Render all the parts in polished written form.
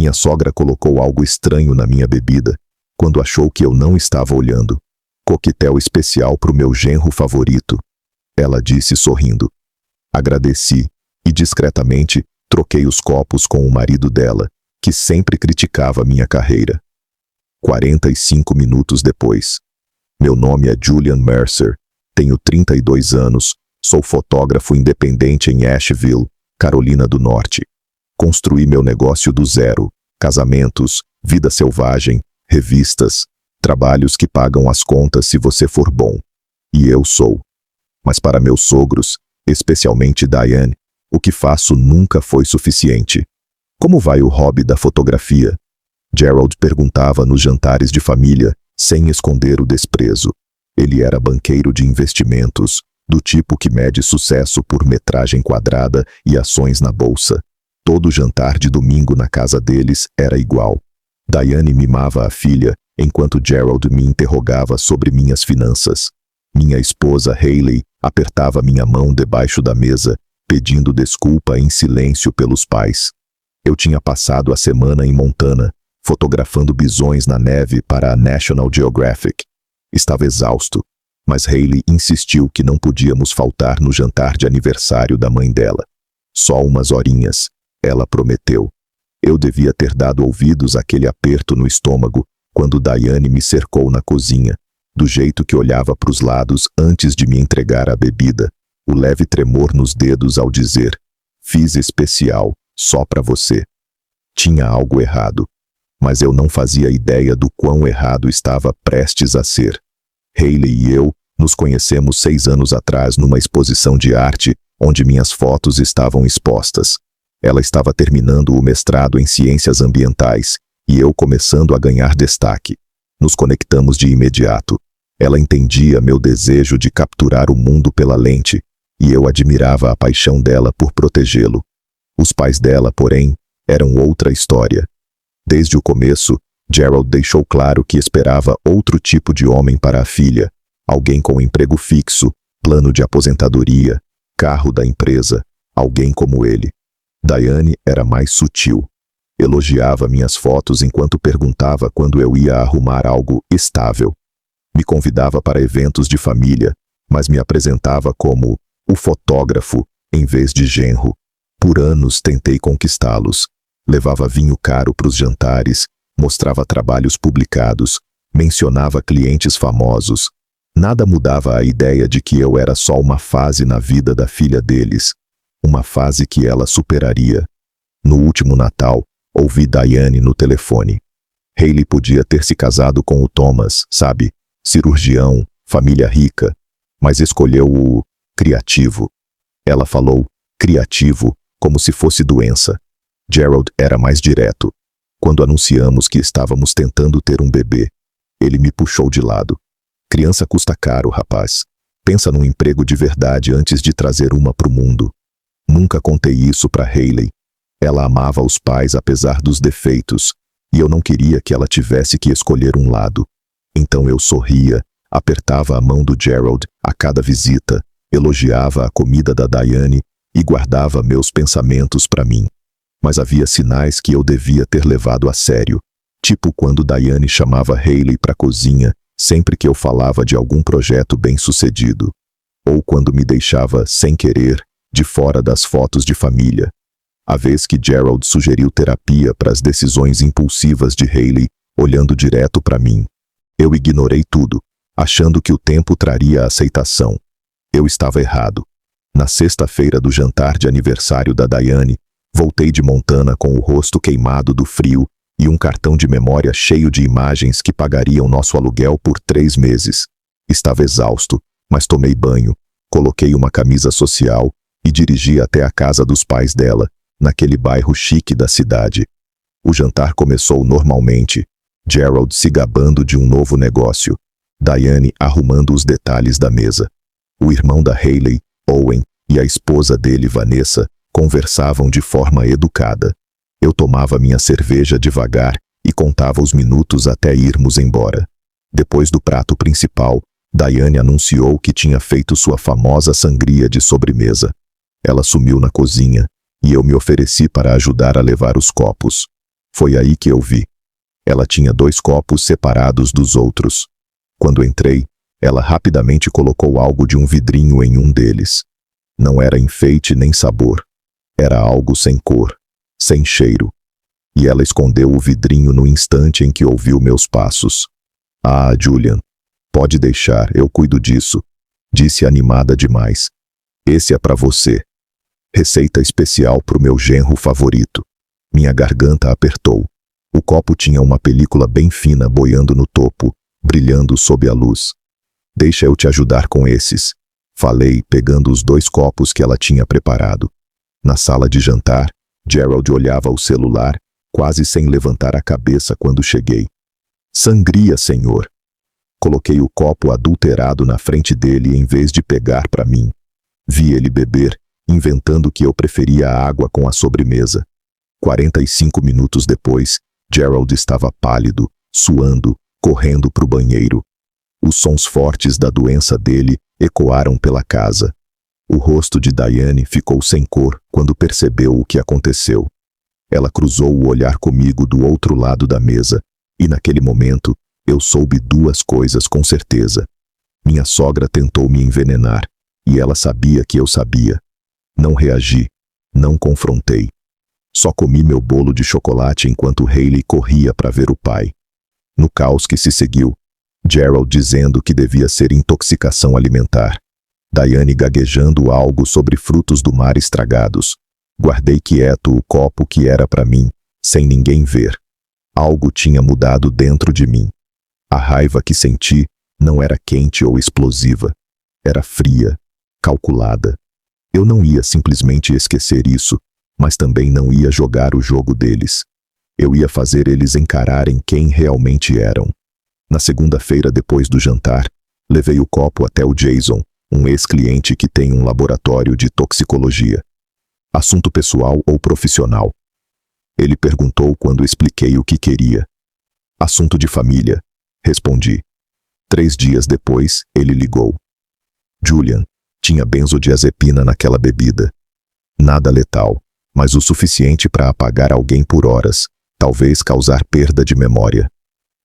Minha sogra colocou algo estranho na minha bebida, quando achou que eu não estava olhando. Coquetel especial para o meu genro favorito. Ela disse sorrindo. Agradeci, e discretamente, troquei os copos com o marido dela, que sempre criticava minha carreira. 45 minutos depois. Meu nome é Julian Mercer, tenho 32 anos, sou fotógrafo independente em Asheville, Carolina do Norte. Construí meu negócio do zero, casamentos, vida selvagem, revistas, trabalhos que pagam as contas se você for bom. E eu sou. Mas para meus sogros, especialmente Diane, o que faço nunca foi suficiente. Como vai o hobby da fotografia? Gerald perguntava nos jantares de família, sem esconder o desprezo. Ele era banqueiro de investimentos, do tipo que mede sucesso por metragem quadrada e ações na bolsa. Todo jantar de domingo na casa deles era igual. Diane mimava a filha, enquanto Gerald me interrogava sobre minhas finanças. Minha esposa Hayley apertava minha mão debaixo da mesa, pedindo desculpa em silêncio pelos pais. Eu tinha passado a semana em Montana, fotografando bisões na neve para a National Geographic. Estava exausto, mas Hayley insistiu que não podíamos faltar no jantar de aniversário da mãe dela. Só umas horinhas, ela prometeu. Eu devia ter dado ouvidos àquele aperto no estômago quando Diane me cercou na cozinha, do jeito que olhava para os lados antes de me entregar a bebida, o leve tremor nos dedos ao dizer: "Fiz especial, só para você." Tinha algo errado, mas eu não fazia ideia do quão errado estava prestes a ser. Hayley e eu nos conhecemos 6 anos atrás numa exposição de arte onde minhas fotos estavam expostas. Ela estava terminando o mestrado em ciências ambientais e eu começando a ganhar destaque. Nos conectamos de imediato. Ela entendia meu desejo de capturar o mundo pela lente e eu admirava a paixão dela por protegê-lo. Os pais dela, porém, eram outra história. Desde o começo, Gerald deixou claro que esperava outro tipo de homem para a filha, alguém com emprego fixo, plano de aposentadoria, carro da empresa, alguém como ele. Diane era mais sutil. Elogiava minhas fotos enquanto perguntava quando eu ia arrumar algo estável. Me convidava para eventos de família, mas me apresentava como o fotógrafo em vez de genro. Por anos tentei conquistá-los. Levava vinho caro para os jantares, mostrava trabalhos publicados, mencionava clientes famosos. Nada mudava a ideia de que eu era só uma fase na vida da filha deles. Uma fase que ela superaria. No último Natal, ouvi Diane no telefone. Hayley podia ter se casado com o Thomas, sabe? Cirurgião, família rica. Mas escolheu o criativo. Ela falou criativo como se fosse doença. Gerald era mais direto. Quando anunciamos que estávamos tentando ter um bebê, ele me puxou de lado. Criança custa caro, rapaz. Pensa num emprego de verdade antes de trazer uma para o mundo. Nunca contei isso para Hayley. Ela amava os pais apesar dos defeitos, e eu não queria que ela tivesse que escolher um lado. Então eu sorria, apertava a mão do Gerald a cada visita, elogiava a comida da Diane e guardava meus pensamentos para mim. Mas havia sinais que eu devia ter levado a sério, tipo quando Diane chamava Hayley para a cozinha sempre que eu falava de algum projeto bem-sucedido, ou quando me deixava, sem querer, de fora das fotos de família. A vez que Gerald sugeriu terapia para as decisões impulsivas de Hayley, olhando direto para mim. Eu ignorei tudo, achando que o tempo traria a aceitação. Eu estava errado. Na sexta-feira do jantar de aniversário da Diane, voltei de Montana com o rosto queimado do frio e um cartão de memória cheio de imagens que pagariam nosso aluguel por 3 meses. Estava exausto, mas tomei banho, coloquei uma camisa social e dirigi até a casa dos pais dela, naquele bairro chique da cidade. O jantar começou normalmente, Gerald se gabando de um novo negócio, Diane arrumando os detalhes da mesa. O irmão da Hayley, Owen, e a esposa dele, Vanessa, conversavam de forma educada. Eu tomava minha cerveja devagar e contava os minutos até irmos embora. Depois do prato principal, Diane anunciou que tinha feito sua famosa sangria de sobremesa. Ela sumiu na cozinha e eu me ofereci para ajudar a levar os copos. Foi aí que eu vi. Ela tinha 2 copos separados dos outros. Quando entrei, ela rapidamente colocou algo de um vidrinho em um deles. Não era enfeite nem sabor. Era algo sem cor, sem cheiro. E ela escondeu o vidrinho no instante em que ouviu meus passos. Ah, Julian, pode deixar, eu cuido disso, disse animada demais. Esse é para você. Receita especial pro meu genro favorito. Minha garganta apertou. O copo tinha uma película bem fina boiando no topo, brilhando sob a luz. Deixa eu te ajudar com esses, falei, pegando os 2 copos que ela tinha preparado. Na sala de jantar, Gerald olhava o celular, quase sem levantar a cabeça quando cheguei. Sangria, senhor. Coloquei o copo adulterado na frente dele em vez de pegar para mim. Vi ele beber, inventando que eu preferia a água com a sobremesa. 45 minutos depois, Gerald estava pálido, suando, correndo para o banheiro. Os sons fortes da doença dele ecoaram pela casa. O rosto de Diane ficou sem cor quando percebeu o que aconteceu. Ela cruzou o olhar comigo do outro lado da mesa, e naquele momento, eu soube 2 coisas com certeza. Minha sogra tentou me envenenar, e ela sabia que eu sabia. Não reagi, não confrontei. Só comi meu bolo de chocolate enquanto Hayley corria para ver o pai. No caos que se seguiu, Gerald dizendo que devia ser intoxicação alimentar. Diane gaguejando algo sobre frutos do mar estragados. Guardei quieto o copo que era para mim, sem ninguém ver. Algo tinha mudado dentro de mim. A raiva que senti não era quente ou explosiva. Era fria, calculada. Eu não ia simplesmente esquecer isso, mas também não ia jogar o jogo deles. Eu ia fazer eles encararem quem realmente eram. Na segunda-feira, depois do jantar, levei o copo até o Jason, um ex-cliente que tem um laboratório de toxicologia. Assunto pessoal ou profissional? Ele perguntou quando expliquei o que queria. Assunto de família, respondi. 3 dias depois, ele ligou. Julian, tinha benzodiazepina naquela bebida. Nada letal, mas o suficiente para apagar alguém por horas, talvez causar perda de memória.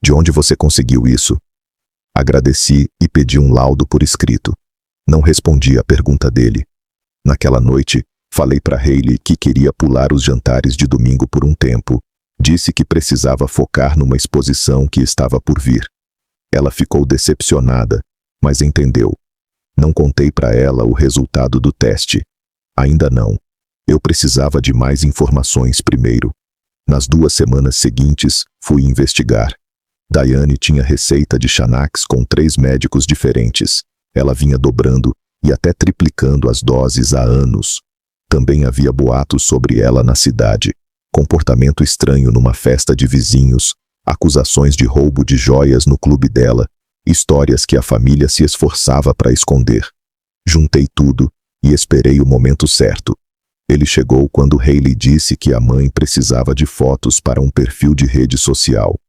De onde você conseguiu isso? Agradeci e pedi um laudo por escrito. Não respondi à pergunta dele. Naquela noite, falei para Hayley que queria pular os jantares de domingo por um tempo. Disse que precisava focar numa exposição que estava por vir. Ela ficou decepcionada, mas entendeu. Não contei para ela o resultado do teste. Ainda não. Eu precisava de mais informações primeiro. Nas 2 semanas seguintes, fui investigar. Diane tinha receita de Xanax com 3 médicos diferentes. Ela vinha dobrando e até triplicando as doses há anos. Também havia boatos sobre ela na cidade. Comportamento estranho numa festa de vizinhos, acusações de roubo de joias no clube dela, histórias que a família se esforçava para esconder. Juntei tudo e esperei o momento certo. Ele chegou quando Hayley disse que a mãe precisava de fotos para um perfil de rede social.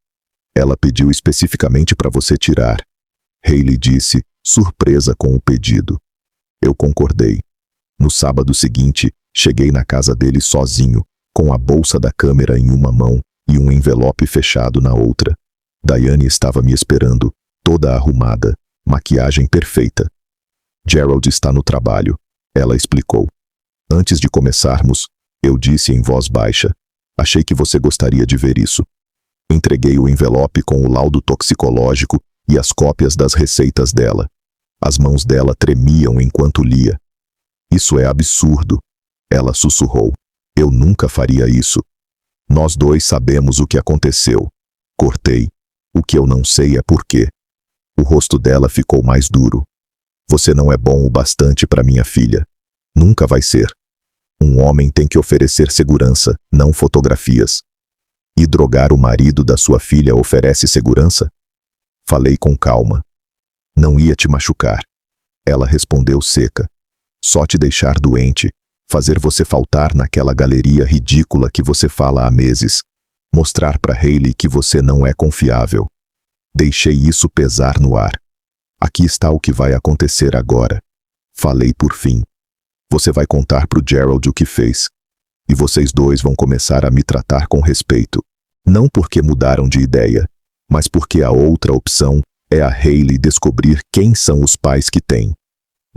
Ela pediu especificamente para você tirar. Hayley disse, surpresa com o pedido. Eu concordei. No sábado seguinte, cheguei na casa dele sozinho, com a bolsa da câmera em uma mão e um envelope fechado na outra. Diane estava me esperando, toda arrumada, maquiagem perfeita. Gerald está no trabalho, ela explicou. Antes de começarmos, eu disse em voz baixa, achei que você gostaria de ver isso. Entreguei o envelope com o laudo toxicológico e as cópias das receitas dela. As mãos dela tremiam enquanto lia. Isso é absurdo, ela sussurrou. Eu nunca faria isso. Nós 2 sabemos o que aconteceu. Cortei. O que eu não sei é por quê. O rosto dela ficou mais duro. Você não é bom o bastante para minha filha. Nunca vai ser. Um homem tem que oferecer segurança, não fotografias. E drogar o marido da sua filha oferece segurança? Falei com calma. Não ia te machucar. Ela respondeu seca. Só te deixar doente, fazer você faltar naquela galeria ridícula que você fala há meses, mostrar para Hayley que você não é confiável. Deixei isso pesar no ar. Aqui está o que vai acontecer agora. Falei por fim. Você vai contar pro Gerald o que fez. E vocês 2 vão começar a me tratar com respeito. Não porque mudaram de ideia, mas porque a outra opção é a Hayley descobrir quem são os pais que tem.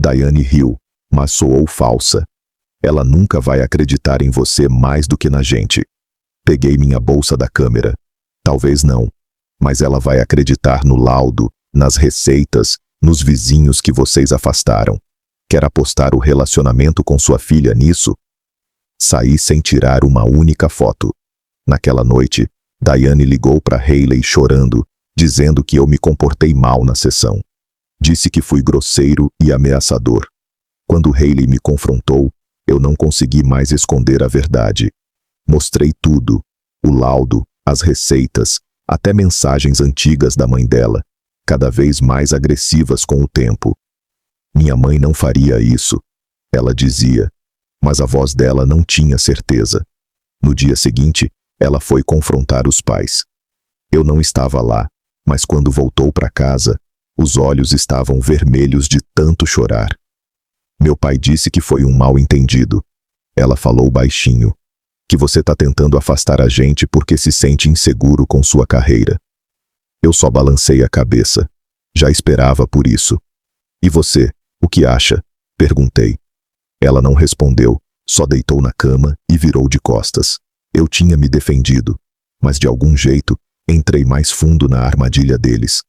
Diane riu, mas soou falsa. Ela nunca vai acreditar em você mais do que na gente. Peguei minha bolsa da câmera. Talvez não. Mas ela vai acreditar no laudo, nas receitas, nos vizinhos que vocês afastaram. Quer apostar o relacionamento com sua filha nisso? Saí sem tirar uma única foto. Naquela noite, Diane ligou para Hayley chorando, dizendo que eu me comportei mal na sessão. Disse que fui grosseiro e ameaçador. Quando Hayley me confrontou, eu não consegui mais esconder a verdade. Mostrei tudo, o laudo, as receitas, até mensagens antigas da mãe dela, cada vez mais agressivas com o tempo. Minha mãe não faria isso, ela dizia, mas a voz dela não tinha certeza. No dia seguinte, ela foi confrontar os pais. Eu não estava lá, mas quando voltou para casa, os olhos estavam vermelhos de tanto chorar. Meu pai disse que foi um mal-entendido. Ela falou baixinho, que você está tentando afastar a gente porque se sente inseguro com sua carreira. Eu só balancei a cabeça. Já esperava por isso. E você, o que acha? Perguntei. Ela não respondeu, só deitou na cama e virou de costas. Eu tinha me defendido, mas de algum jeito, entrei mais fundo na armadilha deles.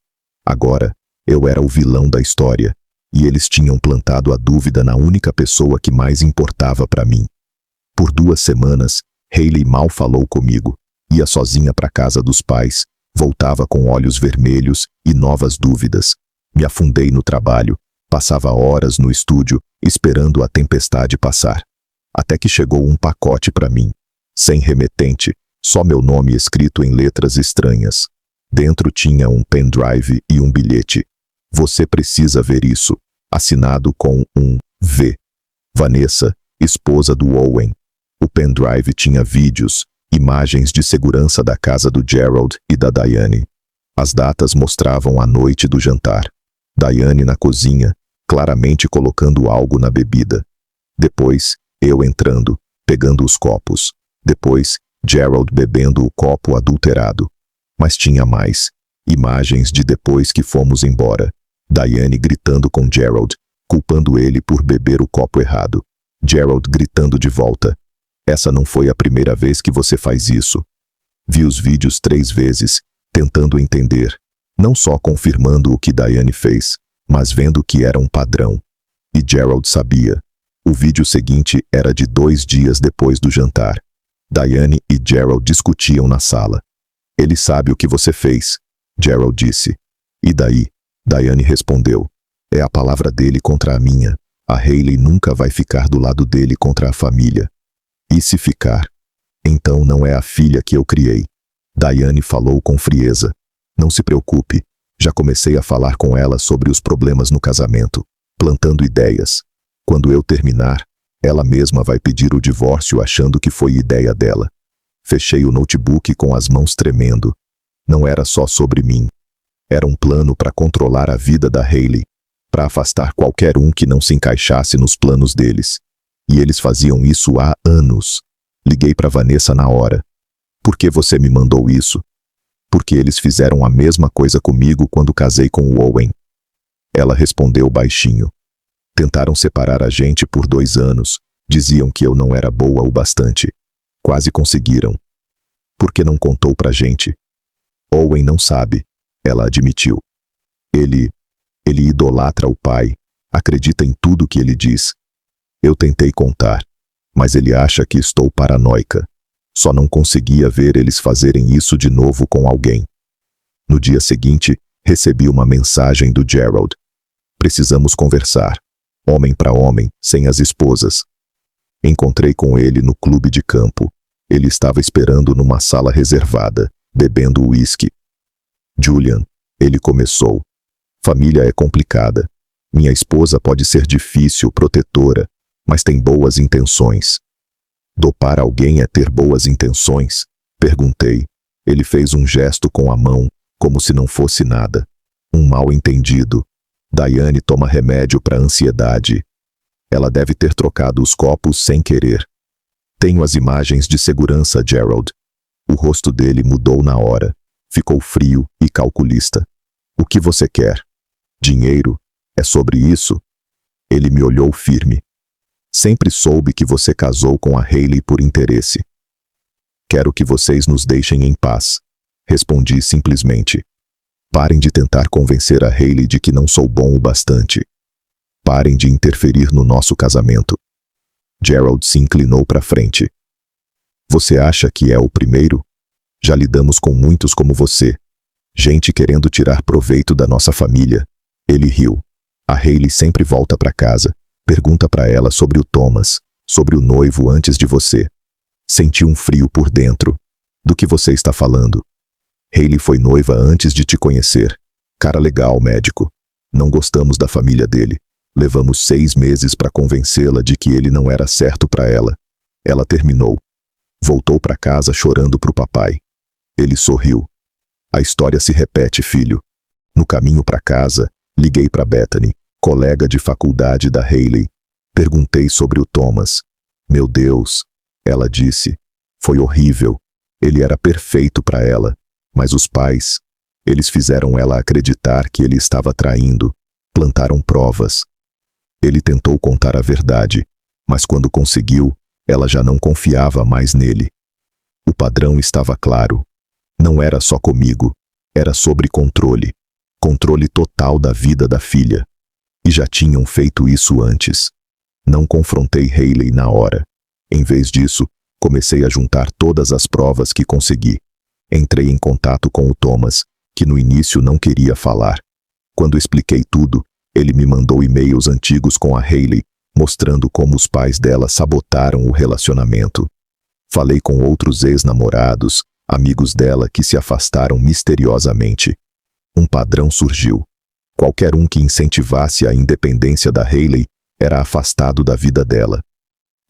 Agora, eu era o vilão da história, e eles tinham plantado a dúvida na única pessoa que mais importava para mim. Por 2 semanas, Hayley mal falou comigo, ia sozinha para casa dos pais, voltava com olhos vermelhos e novas dúvidas. Me afundei no trabalho, passava horas no estúdio, esperando a tempestade passar. Até que chegou um pacote para mim, sem remetente, só meu nome escrito em letras estranhas. Dentro tinha um pendrive e um bilhete. Você precisa ver isso, assinado com um V. Vanessa, esposa do Owen. O pendrive tinha vídeos, imagens de segurança da casa do Gerald e da Diane. As datas mostravam a noite do jantar. Diane na cozinha, claramente colocando algo na bebida. Depois, eu entrando, pegando os copos. Depois, Gerald bebendo o copo adulterado. Mas tinha mais. Imagens de depois que fomos embora. Diane gritando com Gerald, culpando ele por beber o copo errado. Gerald gritando de volta. Essa não foi a primeira vez que você faz isso. Vi os vídeos 3 vezes, tentando entender. Não só confirmando o que Diane fez, mas vendo que era um padrão. E Gerald sabia. O vídeo seguinte era de 2 dias depois do jantar. Diane e Gerald discutiam na sala. Ele sabe o que você fez, Gerald disse. E daí? Diane respondeu. É a palavra dele contra a minha. A Hayley nunca vai ficar do lado dele contra a família. E se ficar? Então não é a filha que eu criei. Diane falou com frieza. Não se preocupe. Já comecei a falar com ela sobre os problemas no casamento, plantando ideias. Quando eu terminar, ela mesma vai pedir o divórcio achando que foi ideia dela. Fechei o notebook com as mãos tremendo. Não era só sobre mim. Era um plano para controlar a vida da Hayley, para afastar qualquer um que não se encaixasse nos planos deles. E eles faziam isso há anos. Liguei para Vanessa na hora. Por que você me mandou isso? Porque eles fizeram a mesma coisa comigo quando casei com o Owen. Ela respondeu baixinho. Tentaram separar a gente por 2 anos. Diziam que eu não era boa o bastante. Quase conseguiram. Por que não contou pra gente? Owen não sabe, ela admitiu. Ele idolatra o pai, acredita em tudo que ele diz. Eu tentei contar, mas ele acha que estou paranoica. Só não conseguia ver eles fazerem isso de novo com alguém. No dia seguinte, recebi uma mensagem do Gerald. Precisamos conversar. Homem para homem, sem as esposas. Encontrei com ele no clube de campo. Ele estava esperando numa sala reservada, bebendo uísque. Julian, ele começou. Família é complicada. Minha esposa pode ser difícil, protetora, mas tem boas intenções. Dopar alguém é ter boas intenções? Perguntei. Ele fez um gesto com a mão, como se não fosse nada. Um mal-entendido. Diane toma remédio para ansiedade. Ela deve ter trocado os copos sem querer. Tenho as imagens de segurança, Gerald. O rosto dele mudou na hora. Ficou frio e calculista. O que você quer? Dinheiro? É sobre isso? Ele me olhou firme. Sempre soube que você casou com a Hayley por interesse. Quero que vocês nos deixem em paz. Respondi simplesmente. Parem de tentar convencer a Hayley de que não sou bom o bastante. Parem de interferir no nosso casamento. Gerald se inclinou para frente. Você acha que é o primeiro? Já lidamos com muitos como você. Gente querendo tirar proveito da nossa família. Ele riu. A Hayley sempre volta para casa. Pergunta para ela sobre o Thomas, sobre o noivo antes de você. Senti um frio por dentro. Do que você está falando? Hayley foi noiva antes de te conhecer. Cara legal, médico. Não gostamos da família dele. Levamos 6 meses para convencê-la de que ele não era certo para ela. Ela terminou. Voltou para casa chorando pro papai. Ele sorriu. A história se repete, filho. No caminho para casa, liguei para Bethany, colega de faculdade da Hayley. Perguntei sobre o Thomas. Meu Deus, ela disse. Foi horrível. Ele era perfeito para ela. Mas os pais, eles fizeram ela acreditar que ele estava traindo. Plantaram provas. Ele tentou contar a verdade, mas quando conseguiu, ela já não confiava mais nele. O padrão estava claro. Não era só comigo, era sobre controle. Controle total da vida da filha. E já tinham feito isso antes. Não confrontei Hayley na hora. Em vez disso, comecei a juntar todas as provas que consegui. Entrei em contato com o Thomas, que no início não queria falar. Quando expliquei tudo, ele me mandou e-mails antigos com a Hayley, mostrando como os pais dela sabotaram o relacionamento. Falei com outros ex-namorados, amigos dela que se afastaram misteriosamente. Um padrão surgiu. Qualquer um que incentivasse a independência da Hayley era afastado da vida dela.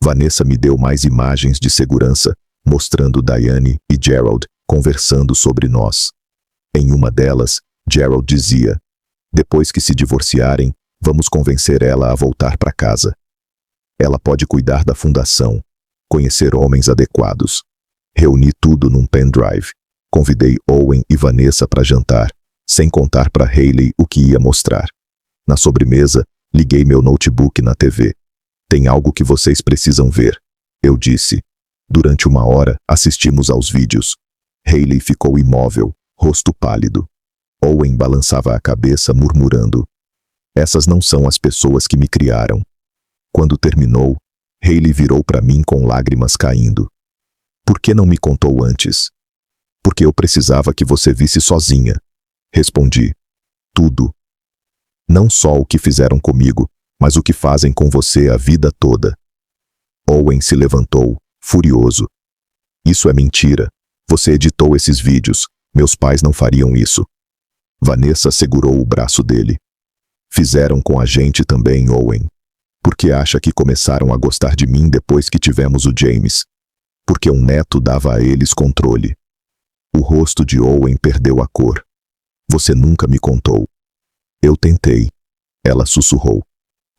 Vanessa me deu mais imagens de segurança, mostrando Diane e Gerald conversando sobre nós. Em uma delas, Gerald dizia: depois que se divorciarem, vamos convencer ela a voltar para casa. Ela pode cuidar da fundação, conhecer homens adequados. Reuni tudo num pendrive. Convidei Owen e Vanessa para jantar, sem contar para Hayley o que ia mostrar. Na sobremesa, liguei meu notebook na TV. Tem algo que vocês precisam ver, eu disse. Durante 1 hora, assistimos aos vídeos. Hayley ficou imóvel, rosto pálido. Owen balançava a cabeça murmurando: essas não são as pessoas que me criaram. Quando terminou, Hayley virou para mim com lágrimas caindo. Por que não me contou antes? Porque eu precisava que você visse sozinha. Respondi. Tudo. Não só o que fizeram comigo, mas o que fazem com você a vida toda. Owen se levantou, furioso. Isso é mentira. Você editou esses vídeos. Meus pais não fariam isso. Vanessa segurou o braço dele. Fizeram com a gente também, Owen. Por que acha que começaram a gostar de mim depois que tivemos o James? Porque um neto dava a eles controle. O rosto de Owen perdeu a cor. Você nunca me contou. Eu tentei. Ela sussurrou.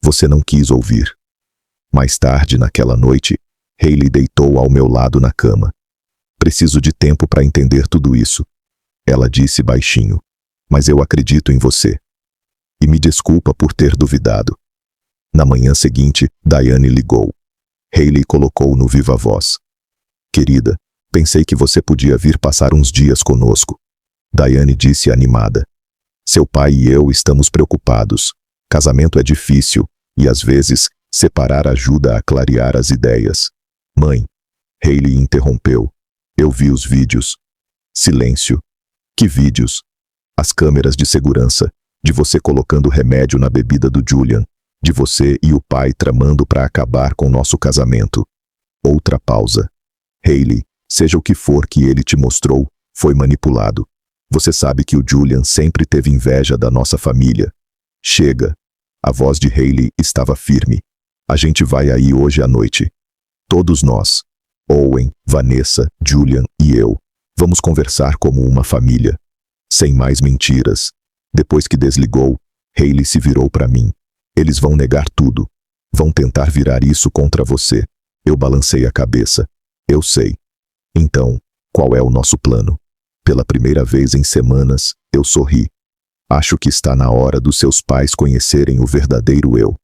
Você não quis ouvir. Mais tarde naquela noite, Hayley deitou ao meu lado na cama. Preciso de tempo para entender tudo isso. Ela disse baixinho. Mas eu acredito em você. E me desculpa por ter duvidado. Na manhã seguinte, Diane ligou. Hayley colocou no viva voz. Querida, pensei que você podia vir passar uns dias conosco. Diane disse animada. Seu pai e eu estamos preocupados. Casamento é difícil, e às vezes, separar ajuda a clarear as ideias. Mãe. Hayley interrompeu. Eu vi os vídeos. Silêncio. Que vídeos? As câmeras de segurança, de você colocando remédio na bebida do Julian, de você e o pai tramando para acabar com nosso casamento. Outra pausa. Hayley, seja o que for que ele te mostrou, foi manipulado. Você sabe que o Julian sempre teve inveja da nossa família. Chega. A voz de Hayley estava firme. A gente vai aí hoje à noite. Todos nós. Owen, Vanessa, Julian e eu. Vamos conversar como uma família. Sem mais mentiras. Depois que desligou, Hayley se virou para mim. Eles vão negar tudo. Vão tentar virar isso contra você. Eu balancei a cabeça. Eu sei. Então, Qual é o nosso plano? Pela primeira vez em semanas, eu sorri. Acho que está na hora dos seus pais conhecerem o verdadeiro eu.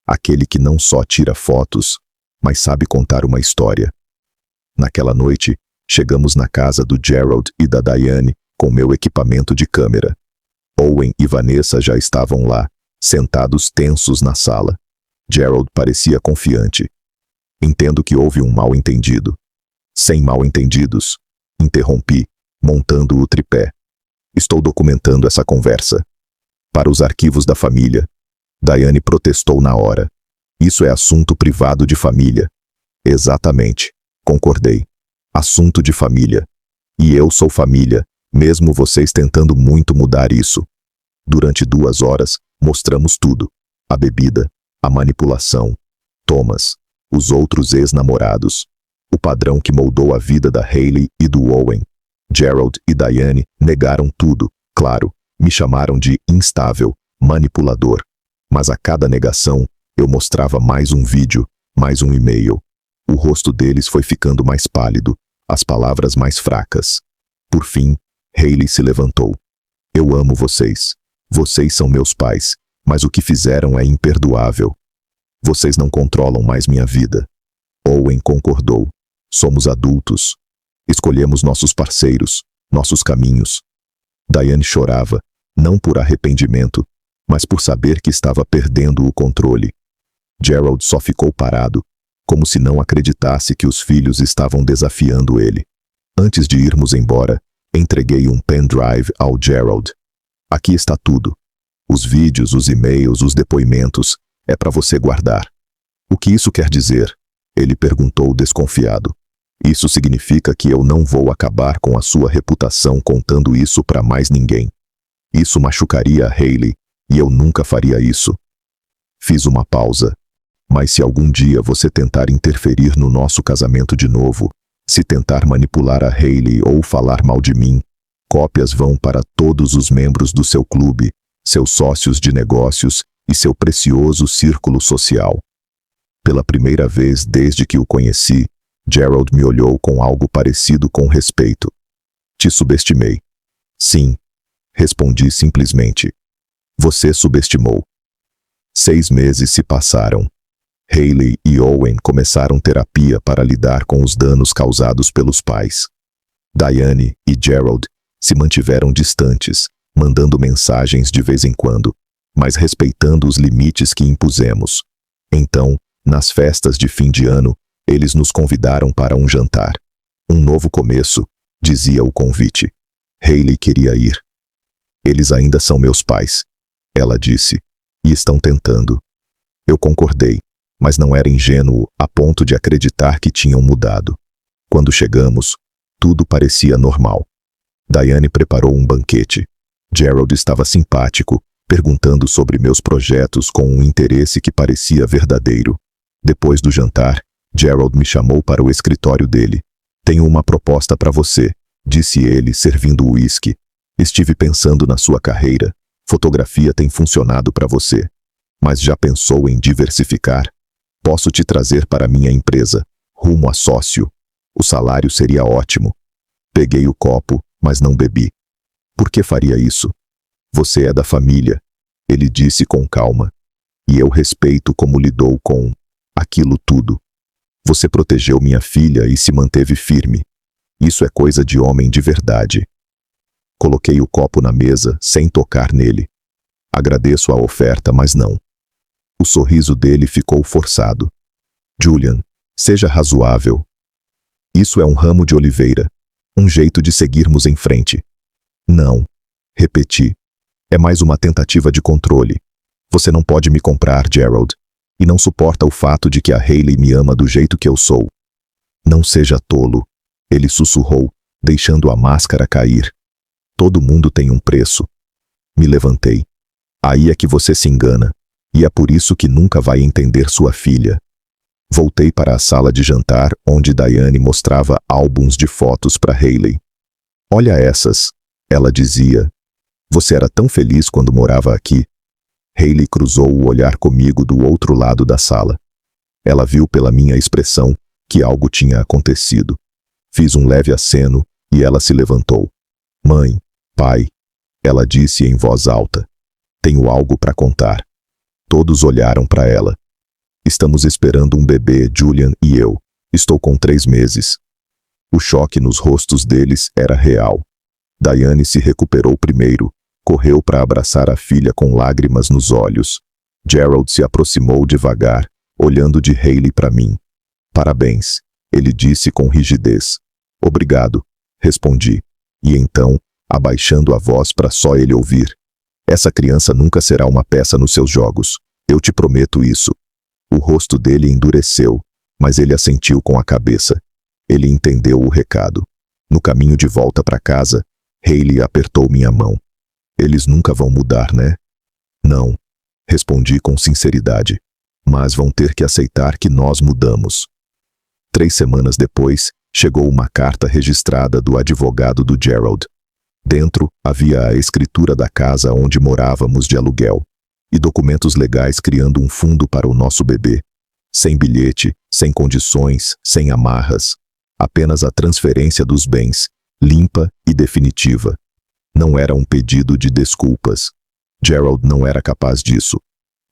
Aquele que não só tira fotos, mas sabe contar uma história. Naquela noite, chegamos na casa do Gerald e da Diane com meu equipamento de câmera. Owen e Vanessa já estavam lá, sentados tensos na sala. Gerald parecia confiante. Entendo que houve um mal-entendido. Sem mal-entendidos, interrompi, montando o tripé. Estou documentando essa conversa. Para os arquivos da família. Diane protestou na hora. Isso é assunto privado de família. Exatamente, concordei. Assunto de família. E eu sou família, mesmo vocês tentando muito mudar isso. Durante 2 horas, mostramos tudo. A bebida, a manipulação, Thomas, os outros ex-namorados, o padrão que moldou a vida da Hayley e do Owen. Gerald e Diane negaram tudo, claro, me chamaram de instável, manipulador. Mas a cada negação, eu mostrava mais um vídeo, mais um e-mail. O rosto deles foi ficando mais pálido, as palavras mais fracas. Por fim, Hayley se levantou. Eu amo vocês. Vocês são meus pais, mas o que fizeram é imperdoável. Vocês não controlam mais minha vida. Owen concordou. Somos adultos. Escolhemos nossos parceiros, nossos caminhos. Diane chorava, não por arrependimento, mas por saber que estava perdendo o controle. Gerald só ficou parado, como se não acreditasse que os filhos estavam desafiando ele. Antes de irmos embora, entreguei um pendrive ao Gerald. Aqui está tudo. Os vídeos, os e-mails, os depoimentos. É para você guardar. O que isso quer dizer? Ele perguntou desconfiado. Isso significa que eu não vou acabar com a sua reputação contando isso para mais ninguém. Isso machucaria a Hayley, e eu nunca faria isso. Fiz uma pausa. Mas se algum dia você tentar interferir no nosso casamento de novo, se tentar manipular a Hayley ou falar mal de mim, cópias vão para todos os membros do seu clube, seus sócios de negócios e seu precioso círculo social. Pela primeira vez desde que o conheci, Gerald me olhou com algo parecido com respeito. Te subestimei. Sim, respondi simplesmente. Você subestimou. 6 meses se passaram. Hayley e Owen começaram terapia para lidar com os danos causados pelos pais. Diane e Gerald se mantiveram distantes, mandando mensagens de vez em quando, mas respeitando os limites que impusemos. Então, nas festas de fim de ano, eles nos convidaram para um jantar. Um novo começo, dizia o convite. Hayley queria ir. Eles ainda são meus pais, ela disse, e estão tentando. Eu concordei, mas não era ingênuo a ponto de acreditar que tinham mudado. Quando chegamos, tudo parecia normal. Diane preparou um banquete. Gerald estava simpático, perguntando sobre meus projetos com um interesse que parecia verdadeiro. Depois do jantar, Gerald me chamou para o escritório dele. Tenho uma proposta para você, disse ele, servindo o uísque. Estive pensando na sua carreira. Fotografia tem funcionado para você. Mas já pensou em diversificar? Posso te trazer para minha empresa, rumo a sócio. O salário seria ótimo. Peguei o copo, mas não bebi. Por que faria isso? Você é da família, ele disse com calma. E eu respeito como lidou com aquilo tudo. Você protegeu minha filha e se manteve firme. Isso é coisa de homem de verdade. Coloquei o copo na mesa sem tocar nele. Agradeço a oferta, mas não. O sorriso dele ficou forçado. Julian, seja razoável. Isso é um ramo de oliveira. Um jeito de seguirmos em frente. Não. Repeti. É mais uma tentativa de controle. Você não pode me comprar, Gerald. E não suporta o fato de que a Hayley me ama do jeito que eu sou. Não seja tolo. Ele sussurrou, deixando a máscara cair. Todo mundo tem um preço. Me levantei. Aí é que você se engana. E é por isso que nunca vai entender sua filha. Voltei para a sala de jantar, onde Diane mostrava álbuns de fotos para Hayley. Olha essas, ela dizia. Você era tão feliz quando morava aqui. Hayley cruzou o olhar comigo do outro lado da sala. Ela viu pela minha expressão que algo tinha acontecido. Fiz um leve aceno, e ela se levantou. Mãe, pai, ela disse em voz alta. Tenho algo para contar. Todos olharam para ela. Estamos esperando um bebê, Julian e eu. Estou com 3 meses. O choque nos rostos deles era real. Diane se recuperou primeiro, correu para abraçar a filha com lágrimas nos olhos. Gerald se aproximou devagar, olhando de Hayley para mim. Parabéns, ele disse com rigidez. Obrigado, respondi. E então, abaixando a voz para só ele ouvir. Essa criança nunca será uma peça nos seus jogos. Eu te prometo isso. O rosto dele endureceu, mas ele assentiu com a cabeça. Ele entendeu o recado. No caminho de volta para casa, Hayley apertou minha mão. Eles nunca vão mudar, né? Não, respondi com sinceridade. Mas vão ter que aceitar que nós mudamos. 3 semanas depois, chegou uma carta registrada do advogado do Gerald. Dentro, havia a escritura da casa onde morávamos de aluguel. E documentos legais criando um fundo para o nosso bebê. Sem bilhete, sem condições, sem amarras. Apenas a transferência dos bens, limpa e definitiva. Não era um pedido de desculpas. Gerald não era capaz disso.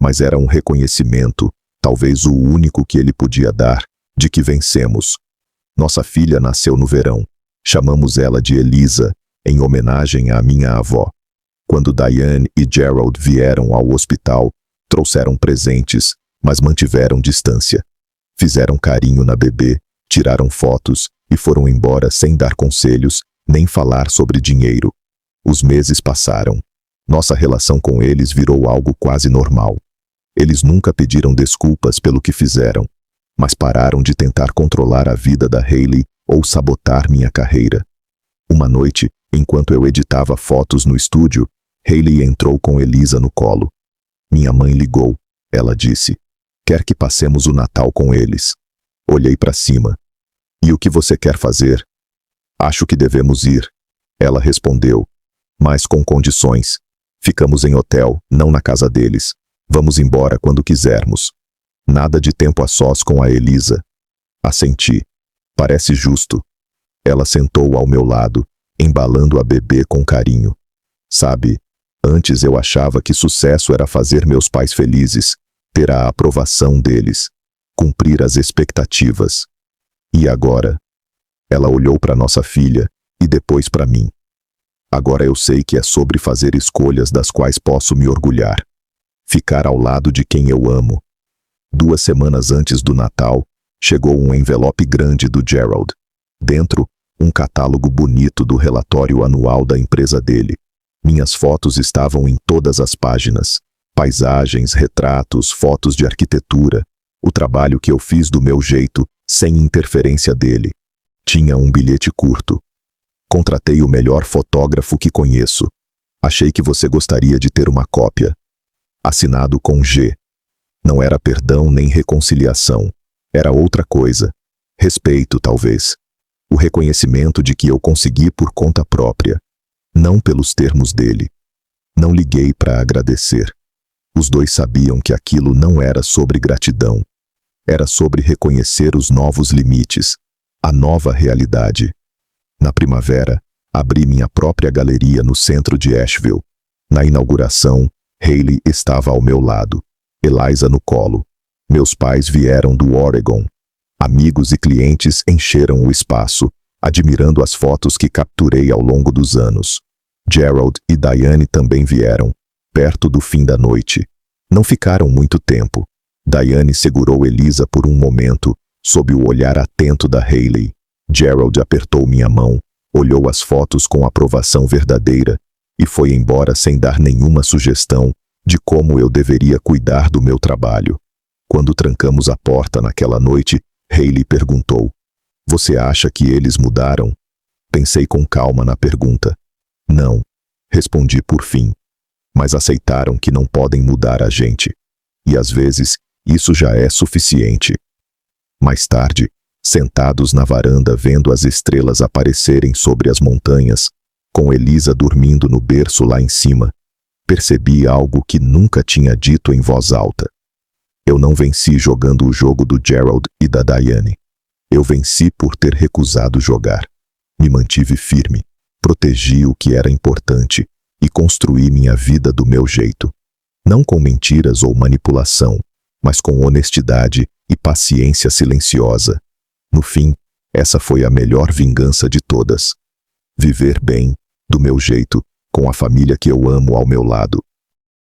Mas era um reconhecimento, talvez o único que ele podia dar, de que vencemos. Nossa filha nasceu no verão. Chamamos ela de Elisa, em homenagem à minha avó. Quando Diane e Gerald vieram ao hospital, trouxeram presentes, mas mantiveram distância. Fizeram carinho na bebê, tiraram fotos e foram embora sem dar conselhos, nem falar sobre dinheiro. Os meses passaram. Nossa relação com eles virou algo quase normal. Eles nunca pediram desculpas pelo que fizeram, mas pararam de tentar controlar a vida da Hayley ou sabotar minha carreira. Uma noite, enquanto eu editava fotos no estúdio, Hayley entrou com Elisa no colo. Minha mãe ligou. Ela disse, quer que passemos o Natal com eles. Olhei para cima. E o que você quer fazer? Acho que devemos ir. Ela respondeu, mas com condições. Ficamos em hotel, não na casa deles. Vamos embora quando quisermos. Nada de tempo a sós com a Elisa. Assenti. Parece justo. Ela sentou ao meu lado, embalando a bebê com carinho. Sabe, antes eu achava que sucesso era fazer meus pais felizes, ter a aprovação deles, cumprir as expectativas. E agora? Ela olhou para nossa filha e depois para mim. Agora eu sei que é sobre fazer escolhas das quais posso me orgulhar. Ficar ao lado de quem eu amo. 2 semanas antes do Natal, chegou um envelope grande do Gerald. Dentro, um catálogo bonito do relatório anual da empresa dele. Minhas fotos estavam em todas as páginas. Paisagens, retratos, fotos de arquitetura. O trabalho que eu fiz do meu jeito, sem interferência dele. Tinha um bilhete curto. Contratei o melhor fotógrafo que conheço. Achei que você gostaria de ter uma cópia. Assinado com G. Não era perdão nem reconciliação. Era outra coisa. Respeito, talvez. O reconhecimento de que eu consegui por conta própria. Não pelos termos dele. Não liguei para agradecer. Os dois sabiam que aquilo não era sobre gratidão. Era sobre reconhecer os novos limites. A nova realidade. Na primavera, abri minha própria galeria no centro de Asheville. Na inauguração, Hayley estava ao meu lado, Eliza no colo. Meus pais vieram do Oregon. Amigos e clientes encheram o espaço, admirando as fotos que capturei ao longo dos anos. Gerald e Diane também vieram, perto do fim da noite. Não ficaram muito tempo. Diane segurou Elisa por um momento, sob o olhar atento da Hayley. Gerald apertou minha mão, olhou as fotos com aprovação verdadeira e foi embora sem dar nenhuma sugestão de como eu deveria cuidar do meu trabalho. Quando trancamos a porta naquela noite, Hayley perguntou, você acha que eles mudaram? Pensei com calma na pergunta. Não, respondi por fim. Mas aceitaram que não podem mudar a gente. E às vezes, isso já é suficiente. Mais tarde, sentados na varanda vendo as estrelas aparecerem sobre as montanhas, com Elisa dormindo no berço lá em cima, percebi algo que nunca tinha dito em voz alta. Eu não venci jogando o jogo do Gerald e da Diane. Eu venci por ter recusado jogar. Me mantive firme, protegi o que era importante e construí minha vida do meu jeito. Não com mentiras ou manipulação, mas com honestidade e paciência silenciosa. No fim, essa foi a melhor vingança de todas. Viver bem, do meu jeito, com a família que eu amo ao meu lado.